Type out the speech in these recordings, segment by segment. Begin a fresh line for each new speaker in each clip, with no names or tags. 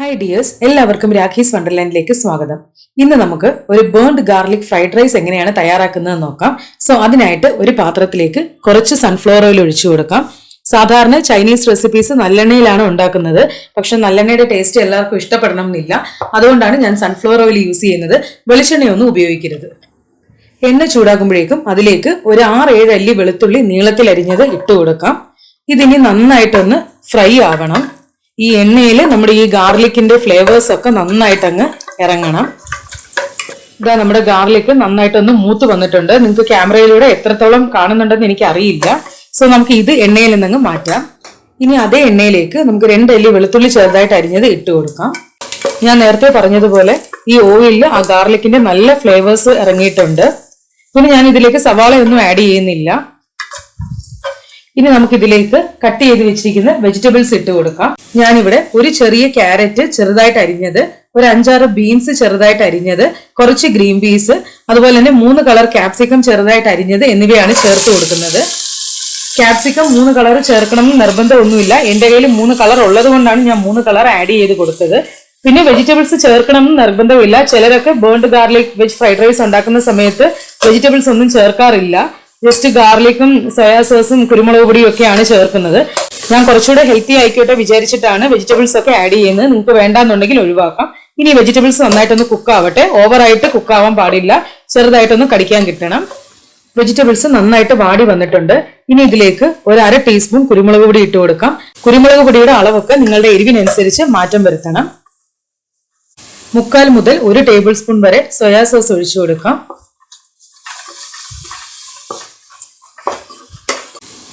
Hi dears, എല്ലാവർക്കും രാഖീസ് വണ്ടർലാൻഡിലേക്ക് സ്വാഗതം. ഇന്ന് നമുക്ക് ഒരു ബേൺഡ് ഗാർലിക് ഫ്രൈഡ് റൈസ് എങ്ങനെയാണ് തയ്യാറാക്കുന്നത് നോക്കാം. അതിനായിട്ട് ഒരു പാത്രത്തിലേക്ക് കുറച്ച് സൺഫ്ലവർ ഓയിൽ ഒഴിച്ചു കൊടുക്കാം. സാധാരണ ചൈനീസ് റെസിപ്പീസ് നല്ലെണ്ണയിലാണ് ഉണ്ടാക്കുന്നത്. പക്ഷെ നല്ലെണ്ണയുടെ ടേസ്റ്റ് എല്ലാവർക്കും ഇഷ്ടപ്പെടണം എന്നില്ല. അതുകൊണ്ടാണ് ഞാൻ സൺഫ്ലവർ ഓയിൽ യൂസ് ചെയ്യുന്നത്. വെളിച്ചെണ്ണയൊന്നും ഉപയോഗിക്കരുത്. എണ്ണ ചൂടാകുമ്പോഴേക്കും അതിലേക്ക് ഒരു 6-7 അല്ലി വെളുത്തുള്ളി നീളത്തിൽ അരിഞ്ഞത് ഇട്ട് കൊടുക്കാം. ഇതിനി നന്നായിട്ടൊന്ന് ഫ്രൈ ആവണം. ഈ എണ്ണയിൽ നമ്മുടെ ഈ ഗാർലിക്കിന്റെ ഫ്ലേവേഴ്സ് ഒക്കെ നന്നായിട്ട് അങ്ങ് ഇറങ്ങണം. ഇതാ നമ്മുടെ ഗാർലിക് നന്നായിട്ടൊന്ന് മൂത്ത് വന്നിട്ടുണ്ട്. നിങ്ങൾക്ക് ക്യാമറയിലൂടെ എത്രത്തോളം കാണുന്നുണ്ടെന്ന് എനിക്ക് അറിയില്ല. നമുക്ക് ഇത് എണ്ണയിൽ നിന്നങ്ങ് മാറ്റാം. ഇനി അതേ എണ്ണയിലേക്ക് നമുക്ക് 2 അല്ലി വെളുത്തുള്ളി ചെറുതായിട്ട് അരിഞ്ഞത് ഇട്ട് കൊടുക്കാം. ഞാൻ നേരത്തെ പറഞ്ഞതുപോലെ ഈ ഓയിലിൽ ആ ഗാർലിക്കിന്റെ നല്ല ഫ്ലേവേഴ്സ് ഇറങ്ങിയിട്ടുണ്ട്. പിന്നെ ഞാൻ ഇതിലേക്ക് സവാളയൊന്നും ആഡ് ചെയ്യുന്നില്ല. ഇനി നമുക്ക് ഇതിലേക്ക് കട്ട് ചെയ്ത് വെച്ചിരിക്കുന്ന വെജിറ്റബിൾസ് ഇട്ട് കൊടുക്കാം. ഞാനിവിടെ ഒരു ചെറിയ ക്യാരറ്റ് ചെറുതായിട്ട് അരിഞ്ഞത്, ഒരു 5-6 ബീൻസ് ചെറുതായിട്ട് അരിഞ്ഞത്, കുറച്ച് ഗ്രീൻ പീസ്, അതുപോലെ തന്നെ 3 കളർ ക്യാപ്സിക്കം ചെറുതായിട്ട് അരിഞ്ഞത് എന്നിവയാണ് ചേർത്ത് കൊടുക്കുന്നത്. ക്യാപ്സിക്കം 3 കളർ ചേർക്കണമെന്ന് നിർബന്ധമൊന്നുമില്ല. എന്റെ കയ്യിൽ 3 കളർ ഉള്ളത് കൊണ്ടാണ് ഞാൻ 3 കളർ ആഡ് ചെയ്ത് കൊടുത്തത്. പിന്നെ വെജിറ്റബിൾസ് ചേർക്കണമെന്ന് നിർബന്ധമില്ല. ചിലരൊക്കെ burned garlic veg fried rice ഉണ്ടാക്കുന്ന സമയത്ത് വെജിറ്റബിൾസ് ഒന്നും ചേർക്കാറില്ല. ജസ്റ്റ് ഗാർലിക്കും സോയാ സോസും കുരുമുളക് പൊടിയും ഒക്കെയാണ് ചേർക്കുന്നത്. ഞാൻ കുറച്ചുകൂടെ ഹെൽത്തി ആയിക്കോട്ടെ വിചാരിച്ചിട്ടാണ് വെജിറ്റബിൾസ് ഒക്കെ ആഡ് ചെയ്യുന്നത്. നിങ്ങൾക്ക് വേണ്ടാന്നുണ്ടെങ്കിൽ ഒഴിവാക്കാം. ഇനി വെജിറ്റബിൾസ് നന്നായിട്ടൊന്ന് കുക്കാവട്ടെ. ഓവറായിട്ട് കുക്കാവാൻ പാടില്ല. ചെറുതായിട്ടൊന്ന് കടിക്കാൻ കിട്ടണം. വെജിറ്റബിൾസ് നന്നായിട്ട് വാടി വന്നിട്ടുണ്ട്. ഇനി ഇതിലേക്ക് ഒരു 1/2 ടീസ്പൂൺ കുരുമുളക് പൊടി ഇട്ട് കൊടുക്കാം. കുരുമുളക് പൊടിയുടെ അളവൊക്കെ നിങ്ങളുടെ എരിവിനനുസരിച്ച് മാറ്റം വരുത്തണം. 3/4 മുതൽ 1 ടേബിൾ സ്പൂൺ വരെ സോയാ സോസ് ഒഴിച്ചു കൊടുക്കാം.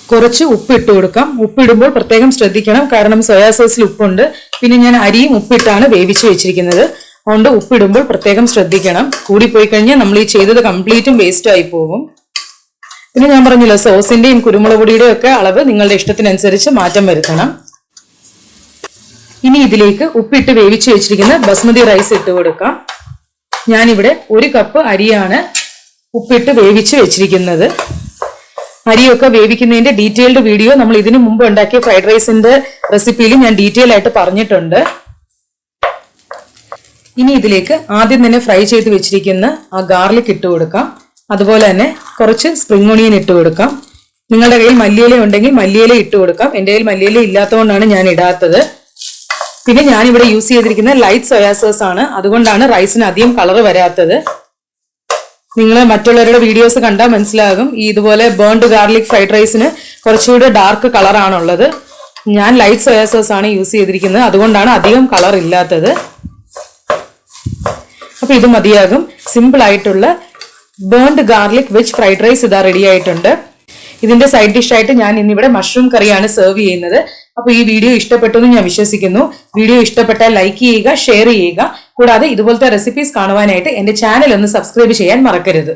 കുറച്ച് ഉപ്പ് ഇട്ട് കൊടുക്കാം. ഉപ്പിടുമ്പോൾ പ്രത്യേകം ശ്രദ്ധിക്കണം, കാരണം സോയാ സോസിൽ ഉപ്പുണ്ട്. പിന്നെ ഞാൻ അരിയും ഉപ്പിട്ടാണ് വേവിച്ച് വെച്ചിരിക്കുന്നത്. അതുകൊണ്ട് ഉപ്പിടുമ്പോൾ പ്രത്യേകം ശ്രദ്ധിക്കണം. കൂടിപ്പോയി കഴിഞ്ഞാൽ നമ്മൾ ഈ ചെയ്തത് കംപ്ലീറ്റും വേസ്റ്റ് ആയി പോകും. പിന്നെ ഞാൻ പറഞ്ഞില്ല, സോസിന്റെയും കുരുമുളക് പൊടിയുടെയും ഒക്കെ അളവ് നിങ്ങളുടെ ഇഷ്ടത്തിനനുസരിച്ച് മാറ്റം വരുത്തണം. ഇനി ഇതിലേക്ക് ഉപ്പിട്ട് വേവിച്ച് വെച്ചിരിക്കുന്ന ബസ്മതി റൈസ് ഇട്ട് കൊടുക്കാം. ഞാനിവിടെ 1 കപ്പ് അരിയാണ് ഉപ്പിട്ട് വേവിച്ച് വെച്ചിരിക്കുന്നത്. അരിയൊക്കെ വേവിക്കുന്നതിന്റെ ഡീറ്റെയിൽഡ് വീഡിയോ നമ്മൾ ഇതിനു മുമ്പ് ഉണ്ടാക്കിയ ഫ്രൈഡ് റൈസിന്റെ റെസിപ്പിയിൽ ഞാൻ ഡീറ്റെയിൽ ആയിട്ട് പറഞ്ഞിട്ടുണ്ട്. ഇനി ഇതിലേക്ക് ആദ്യം തന്നെ ഫ്രൈ ചെയ്ത് വെച്ചിരിക്കുന്ന ആ ഗാർലിക് ഇട്ട് കൊടുക്കാം. അതുപോലെ തന്നെ കുറച്ച് സ്പ്രിംഗ് ഒണിയൻ ഇട്ട് കൊടുക്കാം. നിങ്ങളുടെ കയ്യിൽ മല്ലിയില ഉണ്ടെങ്കിൽ മല്ലിയില ഇട്ട് കൊടുക്കാം. എൻ്റെ കയ്യിൽ മല്ലിയില ഇല്ലാത്തതുകൊണ്ടാണ് ഞാൻ ഇടാത്തത്. പിന്നെ ഞാനിവിടെ യൂസ് ചെയ്തിരിക്കുന്ന ലൈറ്റ് സോയാ സോസ് ആണ്. അതുകൊണ്ടാണ് റൈസിന് അധികം കളർ വരാത്തത്. നിങ്ങൾ മറ്റുള്ളവരുടെ വീഡിയോസ് കണ്ടാൽ മനസ്സിലാകും, ഇതുപോലെ ബേൺഡ് ഗാർലിക് ഫ്രൈഡ് റൈസിന് കുറച്ചുകൂടെ ഡാർക്ക് കളറാണുള്ളത്. ഞാൻ ലൈറ്റ് സോയാ സോസ് ആണ് യൂസ് ചെയ്തിരിക്കുന്നത്. അതുകൊണ്ടാണ് അധികം കളർ ഇല്ലാത്തത്. അപ്പൊ ഇത് മതിയാകും. സിമ്പിൾ ആയിട്ടുള്ള burned garlic veg fried rice ഇതാ റെഡി ആയിട്ടുണ്ട്. ഇതിന്റെ സൈഡ് ഡിഷ് ആയിട്ട് ഞാൻ ഇന്നിവിടെ മഷ്റൂം കറിയാണ് സെർവ് ചെയ്യുന്നത്. അപ്പൊ ഈ വീഡിയോ ഇഷ്ടപ്പെട്ടു എന്ന് ഞാൻ വിശ്വസിക്കുന്നു. വീഡിയോ ഇഷ്ടപ്പെട്ടാൽ ലൈക്ക് ചെയ്യുക, ഷെയർ ചെയ്യുക. കൂടാതെ ഇതുപോലത്തെ റെസിപ്പീസ് കാണുവാനായിട്ട് എന്റെ ചാനൽ ഒന്ന് സബ്സ്ക്രൈബ് ചെയ്യാൻ മറക്കരുത്.